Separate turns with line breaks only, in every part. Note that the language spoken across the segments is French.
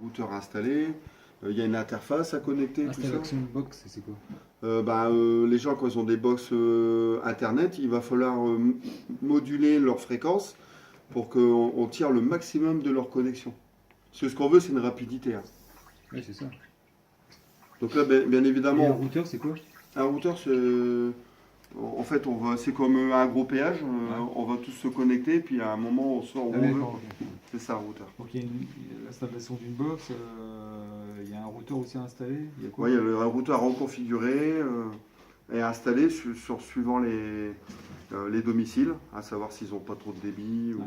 Routeur installé, il y a une interface à connecter, tout ça.
Installation box, c'est quoi?
Les gens, quand ils ont des box internet, il va falloir moduler leur fréquence pour qu'on tire le maximum de leur connexion. Parce que ce qu'on veut, c'est une rapidité, hein.
Oui, c'est ça.
Donc là, bien
Et un
évidemment,
routeur, c'est quoi?
un routeur, en fait, c'est comme un gros péage. On va tous se connecter, puis à un moment, on sort où
Ah
on
oui,
veut,
d'accord,
quoi.
ok.
C'est ça, un routeur.
Donc il y a l'installation d'une box, il y a un routeur aussi installé, il y a quoi?
Ouais, il y a un routeur reconfiguré et installé suivant les domiciles, à savoir s'ils n'ont pas trop de débit, ou
Ouais.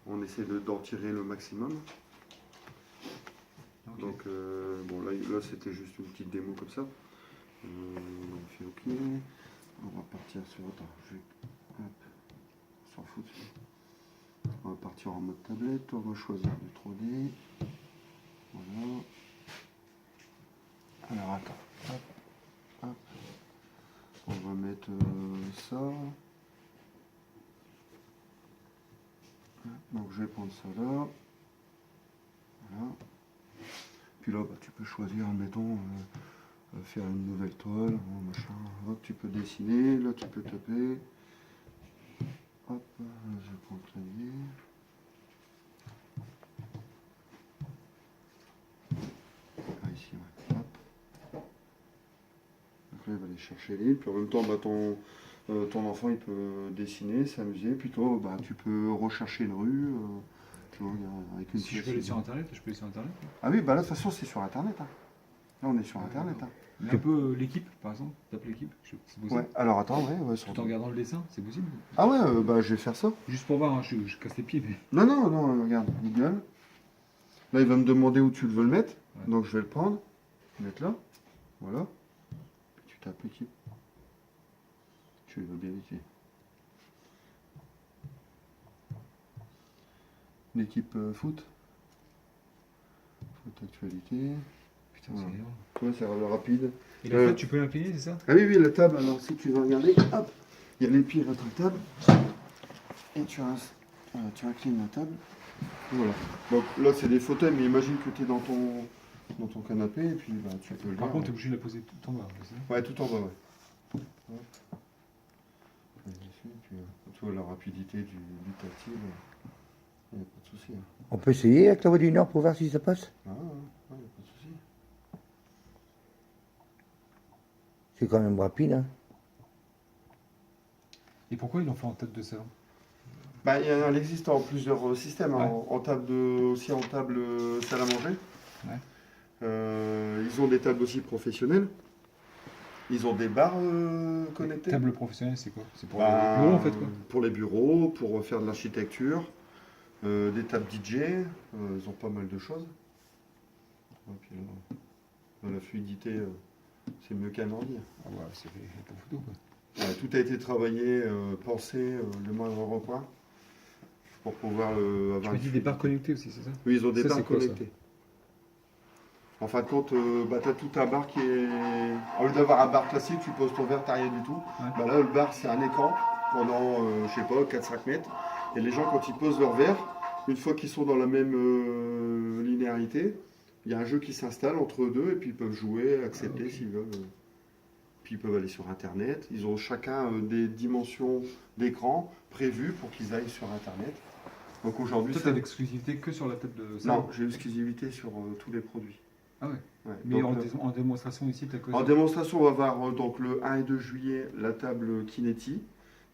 on essaie d'en tirer le maximum.
Ok.
Donc, bon, là c'était juste une petite démo comme ça. On fait OK. On va partir sur. Attends, hop, on s'en fout. On va partir en mode tablette. On va choisir du 3D. Voilà. Alors, attends. Hop, hop. On va mettre ça. Donc, je vais prendre ça là. Voilà. Puis là, tu peux choisir, admettons, faire une nouvelle toile, machin. Hop, tu peux dessiner, là tu peux taper. Hop, je prends le clavier. Ah, ici, ouais. Hop. Donc là, il va aller chercher les lignes. Puis en même temps, ton enfant, il peut dessiner, s'amuser. Puis toi, tu peux rechercher une rue. Tu vois, avec une
Si je peux aller sur Internet, je peux aller sur Internet.
Ah oui, là, de toute façon, c'est sur Internet, hein. Là, on est sur Internet, hein.
Mais un peu l'équipe, par exemple, tape l'équipe, c'est possible.
Ouais, alors attends, ouais,
Tout en regardant le dessin, c'est possible.
Ah ouais, je vais faire ça.
Juste pour voir, hein, je casse les pieds, mais.
Non, regarde, Google. Là, il va me demander où tu veux le mettre.
Ouais.
Donc, je vais le prendre, le mettre là. Voilà. Puis tu tapes l'équipe. Tu veux vérifier. L'équipe foot. Foot actualité.
Putain,
Voilà.
c'est énorme.
Ouais, c'est rapide.
Et la flotte, tu peux l'incliner, c'est ça?
Ah oui, la table. Alors, si tu veux regarder, hop, il y a les pieds rétractables. Et tu inclines la table. Voilà. Donc là, c'est des fauteuils, mais imagine que tu es dans ton canapé, et puis tu peux le
Par
lire,
contre, tu es
hein.
obligé de la poser tout en bas, c'est ça?
Ouais, tout en bas, ouais. Hop. Ici, puis, tu vois la rapidité du tactile, il n'y a pas de souci, hein.
On peut essayer avec la voix du Nord pour voir si ça passe.
Ah, ouais, il n'y a pas de souci.
C'est quand même rapide, hein.
Et pourquoi ils l'ont fait en tête de salon?
Elle existe en plusieurs systèmes, hein.
Ouais.
En table aussi en table salle à manger.
Ouais.
Ils ont des tables aussi professionnelles. Ils ont des barres connectées.
Table professionnelle, c'est quoi? C'est pour les
Bah,
bureaux, en fait, quoi.
Pour les bureaux, pour faire de l'architecture, des tables DJ, ils ont pas mal de choses. Et puis là, la fluidité, c'est mieux qu'un ordi.
Ah ouais, c'est fait pour photo, quoi.
Ouais, tout a été travaillé, pensé, le moindre recoin, pour pouvoir avoir
Tu
une
m'as dit des
fluidité.
barres connectées aussi, c'est ça?
Oui, ils ont des
Ça,
barres
c'est quoi, ça?
connectées. En fin de compte, tu as tout un bar qui est. Au lieu d'avoir un bar classique, tu poses ton verre, t'as rien du tout.
Ouais.
Là, le bar, c'est un écran pendant, je sais pas, 4-5 mètres. Et les gens, quand ils posent leur verre, une fois qu'ils sont dans la même linéarité, il y a un jeu qui s'installe entre eux deux et puis ils peuvent jouer, accepter
Ah, ok.
s'ils veulent. Puis ils peuvent aller sur Internet. Ils ont chacun des dimensions d'écran prévues pour qu'ils aillent sur Internet. Donc aujourd'hui,
Toi, t'as l'exclusivité que sur la tête de salon?
non, j'ai l'exclusivité sur tous les produits.
Ah ouais.
Ouais.
Mais
Donc,
en démonstration ici, t'as quoi?
en démonstration, on va voir donc le 1 et 2 juillet la table Kineti.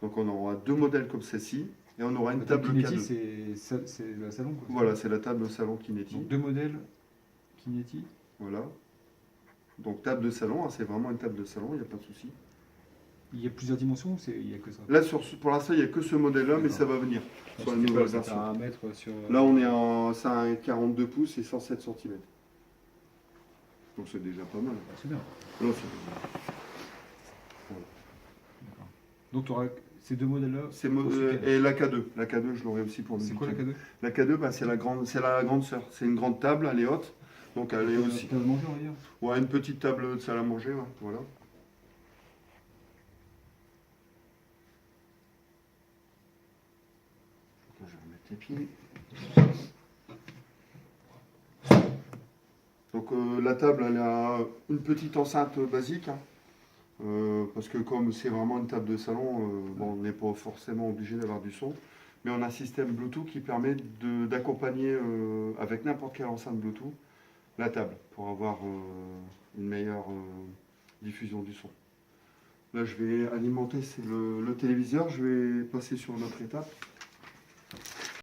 Donc on aura deux modèles comme celle-ci et on aura une
La
table
Kineti,
K2.
c'est la salon, quoi.
Voilà, c'est la table salon Kineti.
Donc deux modèles Kineti.
Voilà. Donc table de salon, hein, c'est vraiment une table de salon, il n'y a pas de souci.
Il y a plusieurs dimensions ou il y a que ça?
Là, pour l'instant, il n'y a que ce modèle-là, mais
D'accord.
ça va venir sur la
C'était
nouvelle
quoi, ça
version.
fait un mètre sur.
Là, on est c'est un 42 pouces et 107 cm. Donc c'est déjà pas mal.
C'est bien.
Là, c'est-
D'accord. Donc tu auras ces deux modèles-là.
c'est
au Super.
et la K2. La K2, je l'aurai aussi pour le
C'est quoi la
week-end.
K2?
La K2, c'est la grande sœur. C'est une grande table, elle est haute. Donc elle est aussi.
T'as mangé, on va dire.
Ouais, une petite table de salle à manger, ouais, voilà. Je vais remettre les pieds. Donc la table, elle a une petite enceinte basique, hein. Parce que comme c'est vraiment une table de salon, bon, on n'est pas forcément obligé d'avoir du son. Mais on a un système Bluetooth qui permet d'accompagner avec n'importe quelle enceinte Bluetooth la table pour avoir une meilleure diffusion du son. Là, je vais alimenter le téléviseur. Je vais passer sur une autre étape.